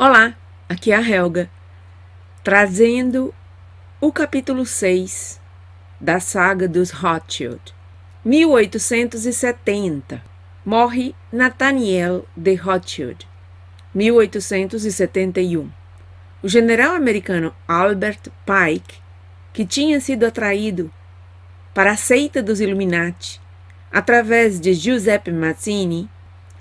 Olá, aqui é a Helga, trazendo o capítulo 6 da saga dos Rothschild. 1870, morre Nathaniel de Rothschild. 1871, o general americano Albert Pike, que tinha sido atraído para a seita dos Illuminati através de Giuseppe Mazzini,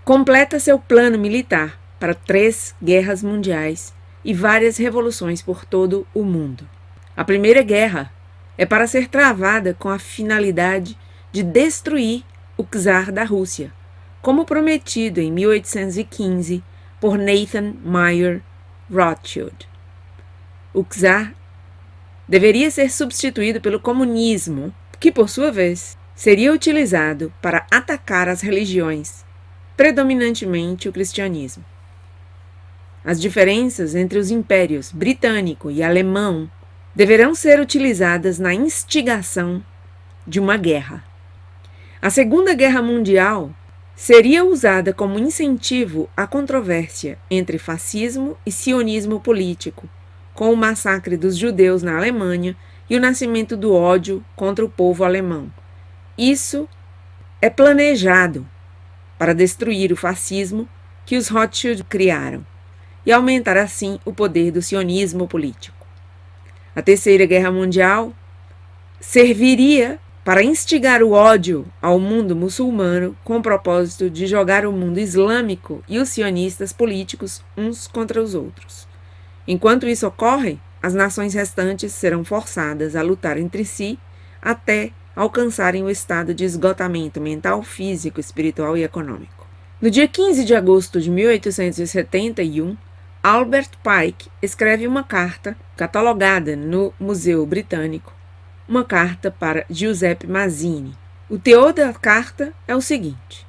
completa seu plano militar para 3 guerras mundiais e várias revoluções por todo o mundo. A Primeira Guerra é para ser travada com a finalidade de destruir o czar da Rússia, como prometido em 1815 por Nathan Mayer Rothschild. O czar deveria ser substituído pelo comunismo, que por sua vez seria utilizado para atacar as religiões, predominantemente o cristianismo. As diferenças entre os impérios britânico e alemão deverão ser utilizadas na instigação de uma guerra. A Segunda Guerra Mundial seria usada como incentivo à controvérsia entre fascismo e sionismo político, com o massacre dos judeus na Alemanha e o nascimento do ódio contra o povo alemão. Isso é planejado para destruir o fascismo que os Rothschild criaram e aumentar assim o poder do sionismo político. A Terceira Guerra Mundial serviria para instigar o ódio ao mundo muçulmano com o propósito de jogar o mundo islâmico e os sionistas políticos uns contra os outros. Enquanto isso ocorre, as nações restantes serão forçadas a lutar entre si até alcançarem o estado de esgotamento mental, físico, espiritual e econômico. No dia 15 de agosto de 1871, Albert Pike escreve uma carta catalogada no Museu Britânico, uma carta para Giuseppe Mazzini. O teor da carta é o seguinte: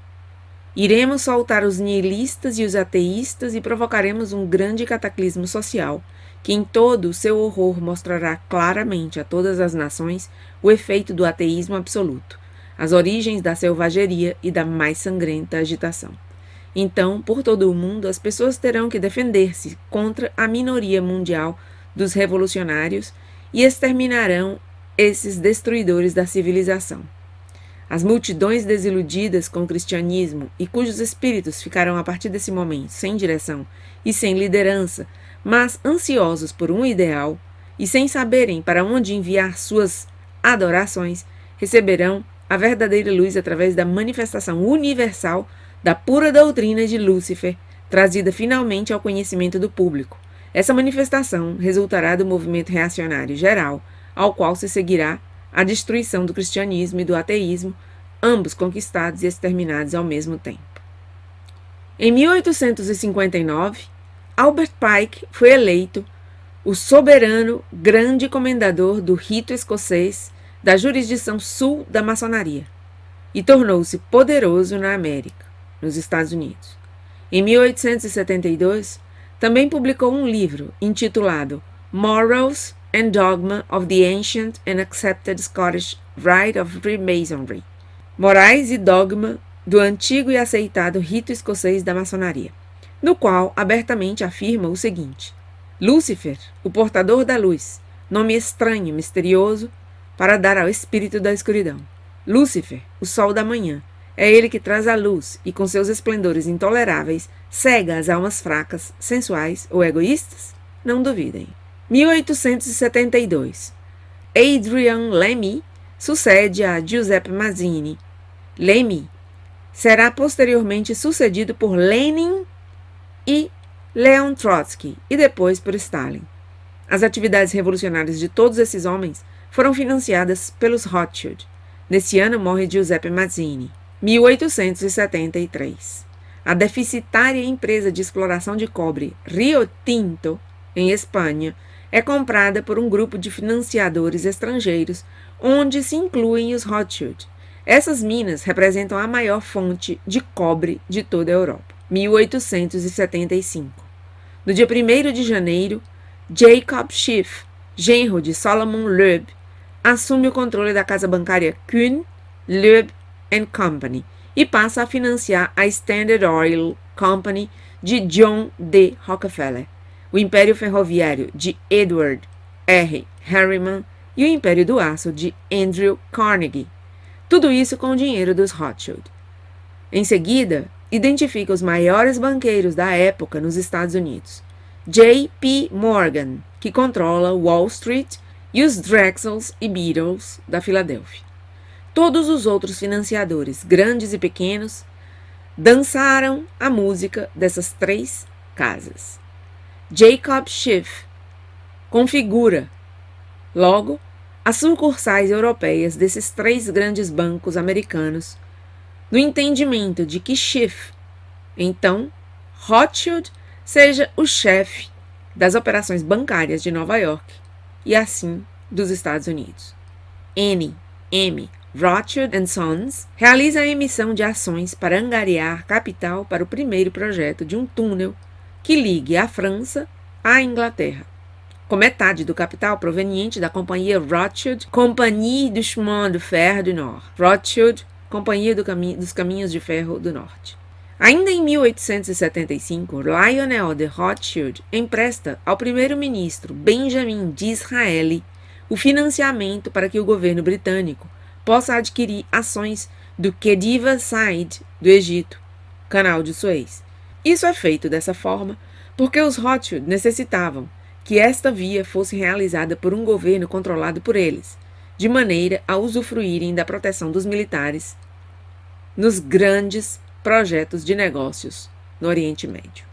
iremos soltar os nihilistas e os ateístas e provocaremos um grande cataclismo social, que em todo o seu horror mostrará claramente a todas as nações o efeito do ateísmo absoluto, as origens da selvageria e da mais sangrenta agitação. Então, por todo o mundo, as pessoas terão que defender-se contra a minoria mundial dos revolucionários e exterminarão esses destruidores da civilização. As multidões desiludidas com o cristianismo e cujos espíritos ficarão a partir desse momento sem direção e sem liderança, mas ansiosos por um ideal e sem saberem para onde enviar suas adorações, receberão a verdadeira luz através da manifestação universal da pura doutrina de Lúcifer, trazida finalmente ao conhecimento do público. Essa manifestação resultará do movimento reacionário geral, ao qual se seguirá a destruição do cristianismo e do ateísmo, ambos conquistados e exterminados ao mesmo tempo. Em 1859, Albert Pike foi eleito o soberano grande comendador do rito escocês da jurisdição sul da maçonaria e tornou-se poderoso na América, nos Estados Unidos. Em 1872, também publicou um livro intitulado Morals and Dogma of the Ancient and Accepted Scottish Rite of Freemasonry, Morais e Dogma do Antigo e Aceitado Rito Escocês da Maçonaria, no qual abertamente afirma o seguinte: Lúcifer, o portador da luz, nome estranho e misterioso para dar ao espírito da escuridão. Lúcifer, o sol da manhã, é ele que traz a luz e com seus esplendores intoleráveis cega as almas fracas, sensuais ou egoístas? Não duvidem. 1872. Adrian Lemmy sucede a Giuseppe Mazzini. Lemmy será posteriormente sucedido por Lenin e Leon Trotsky e depois por Stalin. As atividades revolucionárias de todos esses homens foram financiadas pelos Rothschild. Nesse ano morre Giuseppe Mazzini. 1873. A deficitária empresa de exploração de cobre Rio Tinto, em Espanha, é comprada por um grupo de financiadores estrangeiros, onde se incluem os Rothschild. Essas minas representam a maior fonte de cobre de toda a Europa. 1875. No dia 1º de janeiro, Jacob Schiff, genro de Solomon Loeb, assume o controle da casa bancária Kuhn, Loeb Company e passa a financiar a Standard Oil Company de John D. Rockefeller. o Império Ferroviário de Edward R. Harriman e o Império do Aço de Andrew Carnegie. Tudo isso com o dinheiro dos Rothschild. Em seguida, identifica os maiores banqueiros da época nos Estados Unidos. J.P. Morgan, que controla Wall Street, e os Drexels e Beatles da Filadélfia. Todos os outros financiadores, grandes e pequenos, dançaram a música dessas três casas. Jacob Schiff configura, logo, as sucursais europeias desses três grandes bancos americanos, no entendimento de que Schiff, então, Rothschild, seja o chefe das operações bancárias de Nova York e, assim, dos Estados Unidos. N. M. Rothschild & Sons realiza a emissão de ações para angariar capital para o primeiro projeto de um túnel que ligue a França à Inglaterra, com metade do capital proveniente da Companhia Rothschild, Compagnie du Chemin de Fer du Nord, Rothschild, Companhia dos Caminhos de Ferro do Norte. Ainda em 1875, Lionel de Rothschild empresta ao primeiro-ministro Benjamin Disraeli o financiamento para que o governo britânico possa adquirir ações do Khedive Said do Egito, Canal de Suez. Isso é feito dessa forma porque os Rothschild necessitavam que esta via fosse realizada por um governo controlado por eles, de maneira a usufruírem da proteção dos militares nos grandes projetos de negócios no Oriente Médio.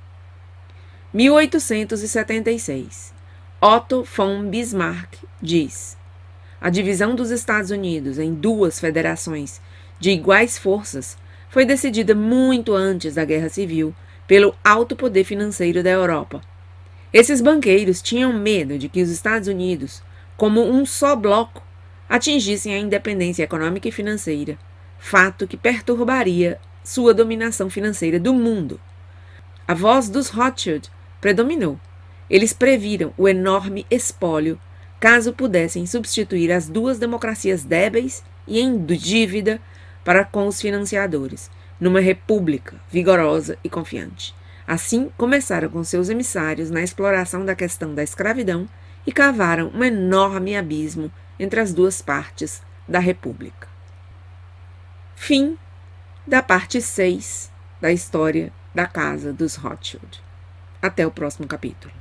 1876. Otto von Bismarck diz: a divisão dos Estados Unidos em duas federações de iguais forças foi decidida muito antes da Guerra Civil pelo alto poder financeiro da Europa. Esses banqueiros tinham medo de que os Estados Unidos, como um só bloco, atingissem a independência econômica e financeira, fato que perturbaria sua dominação financeira do mundo. A voz dos Rothschild predominou. Eles previram o enorme espólio caso pudessem substituir as duas democracias débeis e em dívida para com os financiadores, numa república vigorosa e confiante. Assim, começaram com seus emissários na exploração da questão da escravidão e cavaram um enorme abismo entre as duas partes da república. Fim da parte 6 da história da Casa dos Rothschild. Até o próximo capítulo.